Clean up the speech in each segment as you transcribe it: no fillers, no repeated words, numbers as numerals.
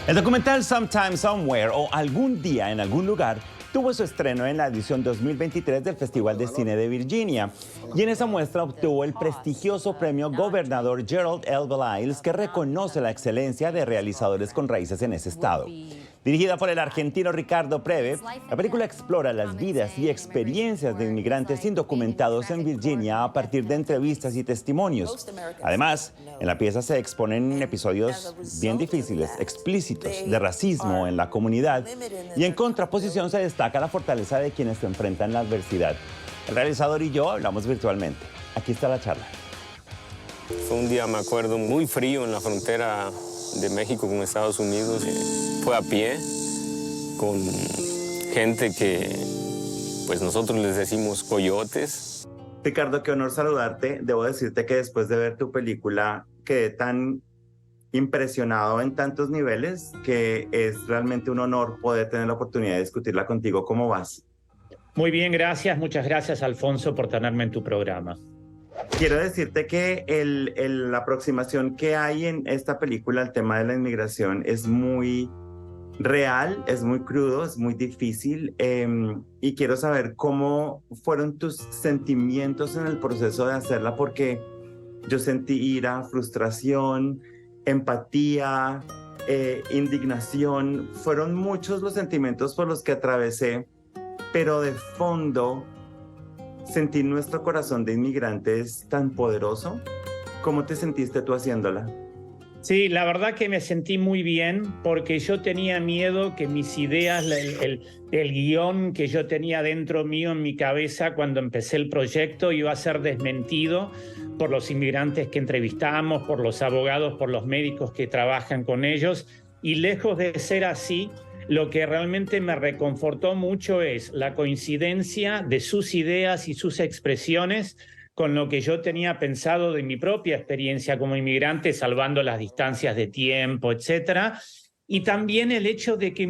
El documental Sometime Somewhere o Algún día en algún lugar tuvo su estreno en la edición 2023 del Festival de Cine de Virginia y en esa muestra obtuvo el prestigioso premio Gobernador Gerald L. Baliles, que reconoce la excelencia de realizadores con raíces en ese estado. Dirigida por el argentino Ricardo Preve, la película explora las vidas y experiencias de inmigrantes indocumentados en Virginia a partir de entrevistas y testimonios. Además, en la pieza se exponen episodios bien difíciles, explícitos, de racismo en la comunidad, y en contraposición se destaca la fortaleza de quienes se enfrentan a la adversidad. El realizador y yo hablamos virtualmente. Aquí está la charla. Fue un día, me acuerdo, muy frío en la frontera de México con Estados Unidos. Fue a pie, con gente que pues nosotros les decimos coyotes. Ricardo, qué honor saludarte. Debo decirte que después de ver tu película quedé tan impresionado en tantos niveles que es realmente un honor poder tener la oportunidad de discutirla contigo. ¿Cómo vas? Muy bien, gracias. Muchas gracias, Alfonso, por tenerme en tu programa. Quiero decirte que la aproximación que hay en esta película al tema de la inmigración es muy real, es muy crudo, es muy difícil, y quiero saber cómo fueron tus sentimientos en el proceso de hacerla, porque yo sentí ira, frustración, empatía, indignación. Fueron muchos los sentimientos por los que atravesé, pero de fondo sentí nuestro corazón de inmigrantes tan poderoso. ¿Cómo te sentiste tú haciéndola? Sí, la verdad que me sentí muy bien porque yo tenía miedo que mis ideas, el guión que yo tenía dentro mío en mi cabeza cuando empecé el proyecto iba a ser desmentido por los inmigrantes que entrevistamos, por los abogados, por los médicos que trabajan con ellos. Y lejos de ser así, lo que realmente me reconfortó mucho es la coincidencia de sus ideas y sus expresiones con lo que yo tenía pensado de mi propia experiencia como inmigrante, salvando las distancias de tiempo, etcétera. Y también el hecho de que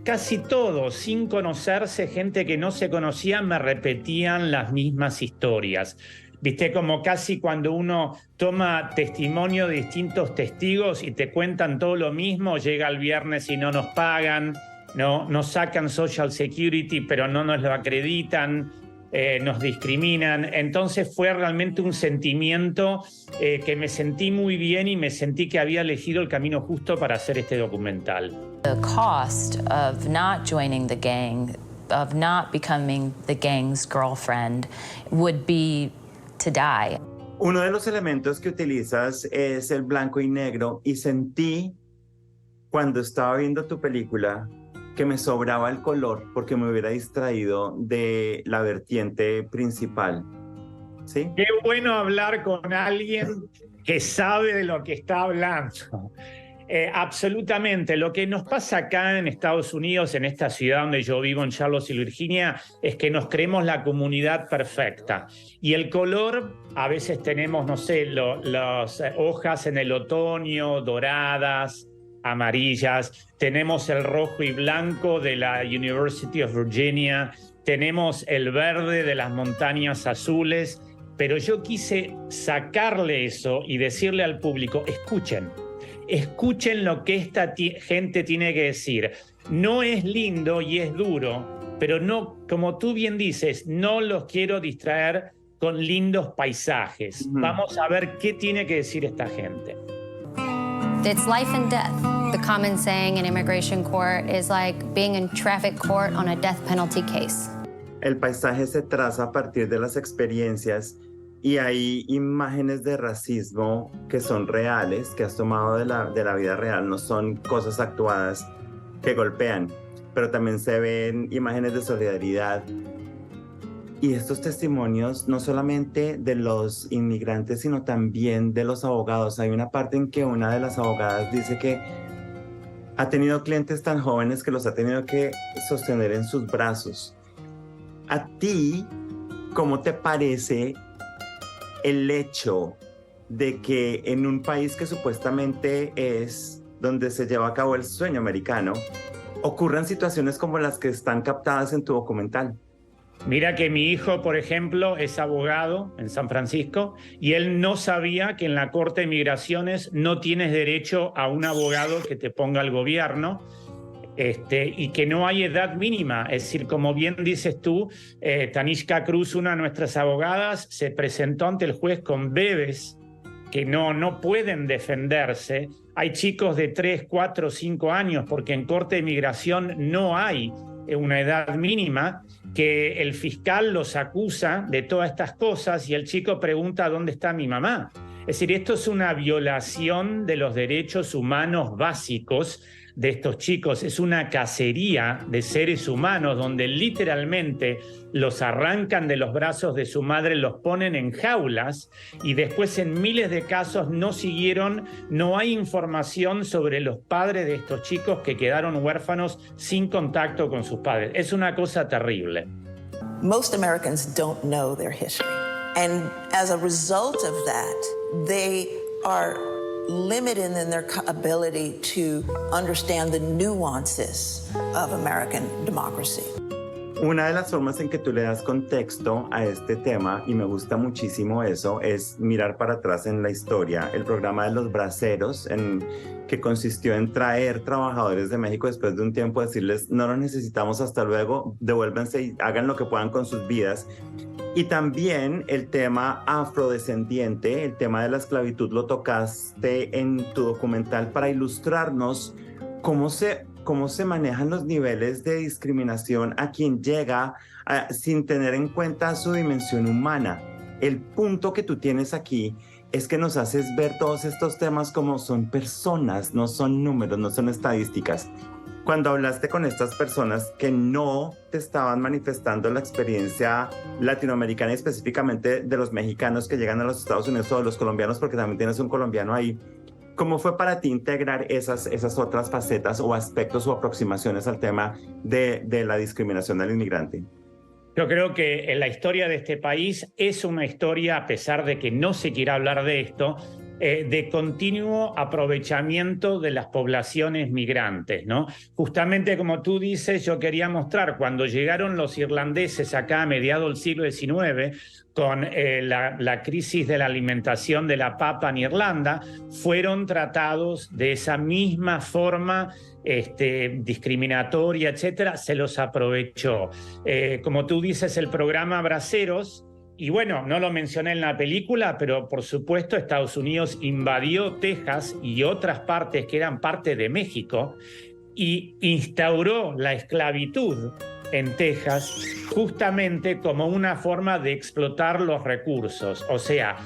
casi todos, sin conocerse, gente que no se conocía, me repetían las mismas historias. Viste, como casi cuando uno toma testimonio de distintos testigos y te cuentan todo lo mismo, llega el viernes y no nos pagan, no, nos sacan Social Security, pero no nos lo acreditan, nos discriminan. Entonces fue realmente un sentimiento que me sentí muy bien y me sentí que había elegido el camino justo para hacer este documental. The cost of not joining the gang, of not becoming the gang's girlfriend, would be to die. Uno de los elementos que utilizas es el blanco y negro, y sentí cuando estaba viendo tu película que me sobraba el color porque me hubiera distraído de la vertiente principal. ¿Sí? Qué bueno hablar con alguien que sabe de lo que está hablando. Absolutamente. Lo que nos pasa acá en Estados Unidos, en esta ciudad donde yo vivo, en Charlottesville, Virginia, es que nos creemos la comunidad perfecta. Y el color, a veces tenemos, no sé, las hojas en el otoño, doradas, amarillas, tenemos el rojo y blanco de la University of Virginia, tenemos el verde de las montañas azules, pero yo quise sacarle eso y decirle al público, escuchen lo que esta gente tiene que decir. No es lindo y es duro, pero no, como tú bien dices, no los quiero distraer con lindos paisajes. Vamos a ver qué tiene que decir esta gente. It's life and death. The common saying in immigration court is like being in traffic court on a death penalty case. El paisaje se traza a partir de las experiencias, y hay imágenes de racismo que son reales, que has tomado de la vida real, no son cosas actuadas que golpean, pero también se ven imágenes de solidaridad. Y estos testimonios, no solamente de los inmigrantes, sino también de los abogados. Hay una parte en que una de las abogadas dice que ha tenido clientes tan jóvenes que los ha tenido que sostener en sus brazos. ¿A ti cómo te parece el hecho de que en un país que supuestamente es donde se lleva a cabo el sueño americano, ocurran situaciones como las que están captadas en tu documental? Mira que mi hijo, por ejemplo, es abogado en San Francisco y él no sabía que en la Corte de Migraciones no tienes derecho a un abogado que te ponga el gobierno. Y que no hay edad mínima. Es decir, como bien dices tú, Tanishka Cruz, una de nuestras abogadas, se presentó ante el juez con bebés que no pueden defenderse. Hay chicos de 3, 4, 5 años, porque en Corte de Migración no hay una edad mínima, que el fiscal los acusa de todas estas cosas y el chico pregunta ¿dónde está mi mamá? Es decir, esto es una violación de los derechos humanos básicos de estos chicos, es una cacería de seres humanos donde literalmente los arrancan de los brazos de su madre, los ponen en jaulas y después en miles de casos no hay información sobre los padres de estos chicos que quedaron huérfanos sin contacto con sus padres. Es una cosa terrible. Most Americans don't know their history. And as a result of that, they are limited in their ability to understand the nuances of American democracy. Una de las formas en que tú le das contexto a este tema, y me gusta muchísimo eso, es mirar para atrás en la historia. El programa de los braceros, que consistió en traer trabajadores de México después de un tiempo, decirles, no los necesitamos, hasta luego, devuélvanse y hagan lo que puedan con sus vidas. Y también el tema afrodescendiente, el tema de la esclavitud, lo tocaste en tu documental para ilustrarnos cómo se manejan los niveles de discriminación a quien llega sin tener en cuenta su dimensión humana. El punto que tú tienes aquí es que nos haces ver todos estos temas como son personas, no son números, no son estadísticas. Cuando hablaste con estas personas que no te estaban manifestando la experiencia latinoamericana y específicamente de los mexicanos que llegan a los Estados Unidos o de los colombianos, porque también tienes un colombiano ahí, ¿cómo fue para ti integrar esas otras facetas o aspectos o aproximaciones al tema de la discriminación del inmigrante? Yo creo que en la historia de este país es una historia, a pesar de que no se quiera hablar de esto, de continuo aprovechamiento de las poblaciones migrantes, ¿no? Justamente como tú dices, yo quería mostrar, cuando llegaron los irlandeses acá a mediados del siglo XIX, con la crisis de la alimentación de la papa en Irlanda, fueron tratados de esa misma forma discriminatoria, etcétera, se los aprovechó. Como tú dices, el programa Braceros, y bueno, no lo mencioné en la película, pero por supuesto Estados Unidos invadió Texas y otras partes que eran parte de México y instauró la esclavitud en Texas justamente como una forma de explotar los recursos. O sea,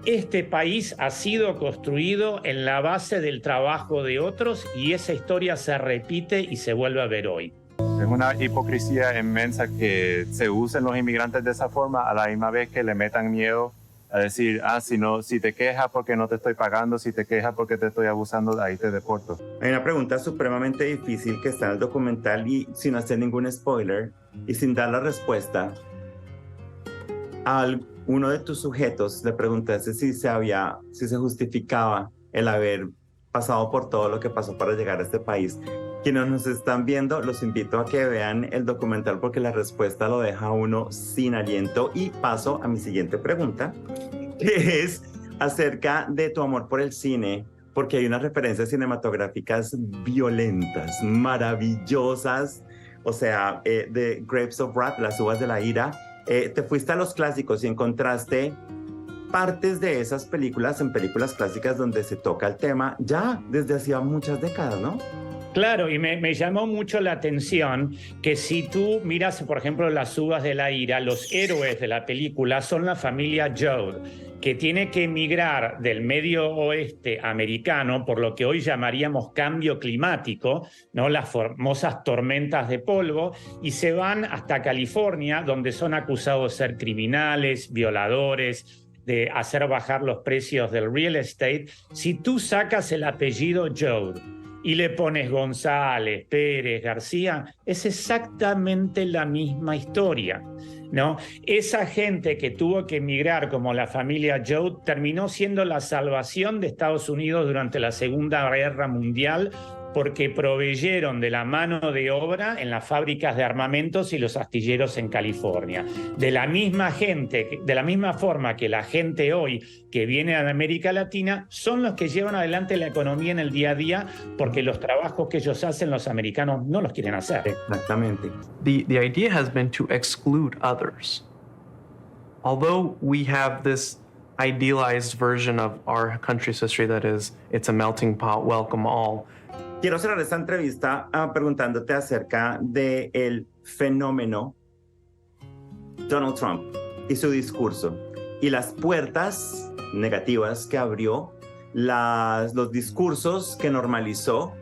este país ha sido construido en la base del trabajo de otros y esa historia se repite y se vuelve a ver hoy. Es una hipocresía inmensa que se usen los inmigrantes de esa forma a la misma vez que le metan miedo a decir, si te quejas porque no te estoy pagando, si te quejas porque te estoy abusando, ahí te deporto. Hay una pregunta supremamente difícil que está en el documental y sin hacer ningún spoiler y sin dar la respuesta. A uno de tus sujetos le preguntaste si se justificaba el haber pasado por todo lo que pasó para llegar a este país. Quienes nos están viendo, los invito a que vean el documental porque la respuesta lo deja a uno sin aliento. Y paso a mi siguiente pregunta, que es acerca de tu amor por el cine, porque hay unas referencias cinematográficas violentas, maravillosas, o sea, de Grapes of Wrath, Las uvas de la ira. Te fuiste a los clásicos y encontraste partes de esas películas en películas clásicas donde se toca el tema ya desde hacía muchas décadas, ¿no? Claro, y me llamó mucho la atención que si tú miras, por ejemplo, Las uvas de la ira, los héroes de la película son la familia Joad, que tiene que emigrar del medio oeste americano por lo que hoy llamaríamos cambio climático, ¿no? Las famosas tormentas de polvo, y se van hasta California, donde son acusados de ser criminales, violadores, de hacer bajar los precios del real estate. Si tú sacas el apellido Joad y le pones González, Pérez, García, es exactamente la misma historia, ¿no? Esa gente que tuvo que emigrar, como la familia Joad, terminó siendo la salvación de Estados Unidos durante la Segunda Guerra Mundial, porque proveyeron de la mano de obra en las fábricas de armamentos y los astilleros en California. De la misma gente, de la misma forma que la gente hoy que viene de América Latina son los que llevan adelante la economía en el día a día, porque los trabajos que ellos hacen los americanos no los quieren hacer. Exactamente. The idea has been to exclude others. Although we have this idealized version of our country's history that is, it's a melting pot, welcome all. Quiero cerrar esta entrevista preguntándote acerca del fenómeno Donald Trump y su discurso y las puertas negativas que abrió, los discursos que normalizó.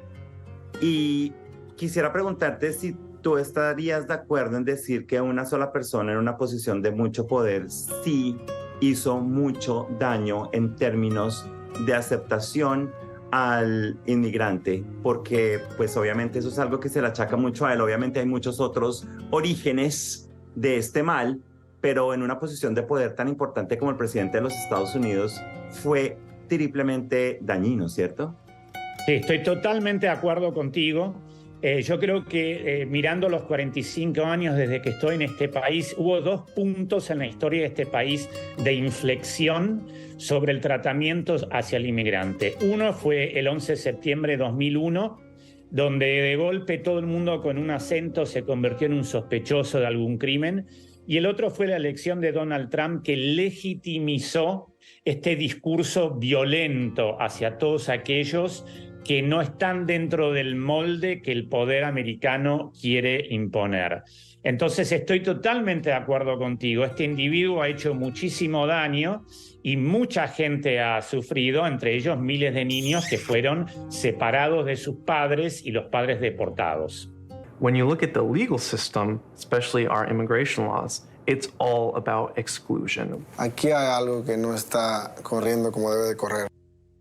Y quisiera preguntarte si tú estarías de acuerdo en decir que una sola persona en una posición de mucho poder sí hizo mucho daño en términos de aceptación al inmigrante, porque pues obviamente eso es algo que se le achaca mucho a él. Obviamente hay muchos otros orígenes de este mal, pero en una posición de poder tan importante como el presidente de los Estados Unidos fue triplemente dañino, ¿cierto? Sí, estoy totalmente de acuerdo contigo. Yo creo que mirando los 45 años desde que estoy en este país, hubo 2 puntos en la historia de este país de inflexión sobre el tratamiento hacia el inmigrante. Uno fue el 11 de septiembre de 2001, donde de golpe todo el mundo con un acento se convirtió en un sospechoso de algún crimen. Y el otro fue la elección de Donald Trump, que legitimizó este discurso violento hacia todos aquellos que no están dentro del molde que el poder americano quiere imponer. Entonces estoy totalmente de acuerdo contigo. Este individuo ha hecho muchísimo daño y mucha gente ha sufrido, entre ellos miles de niños que fueron separados de sus padres y los padres deportados. When you look at the legal system, especially our immigration laws, it's all about exclusion. Aquí hay algo que no está corriendo como debe de correr.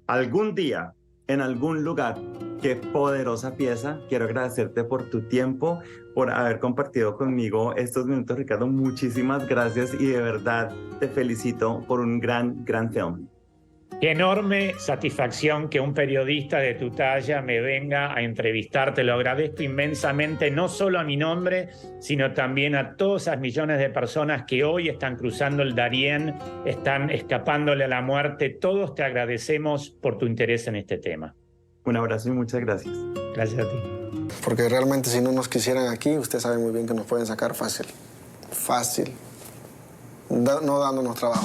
Algún día, en algún lugar, qué poderosa pieza. Quiero agradecerte por tu tiempo, por haber compartido conmigo estos minutos, Ricardo. Muchísimas gracias y de verdad te felicito por un gran film. Qué enorme satisfacción que un periodista de tu talla me venga a entrevistar. Te lo agradezco inmensamente, no solo a mi nombre, sino también a todas esas millones de personas que hoy están cruzando el Darién, están escapándole a la muerte. Todos te agradecemos por tu interés en este tema. Un abrazo y muchas gracias. Gracias a ti. Porque realmente si no nos quisieran aquí, usted sabe muy bien que nos pueden sacar fácil. Fácil. No dándonos trabajo.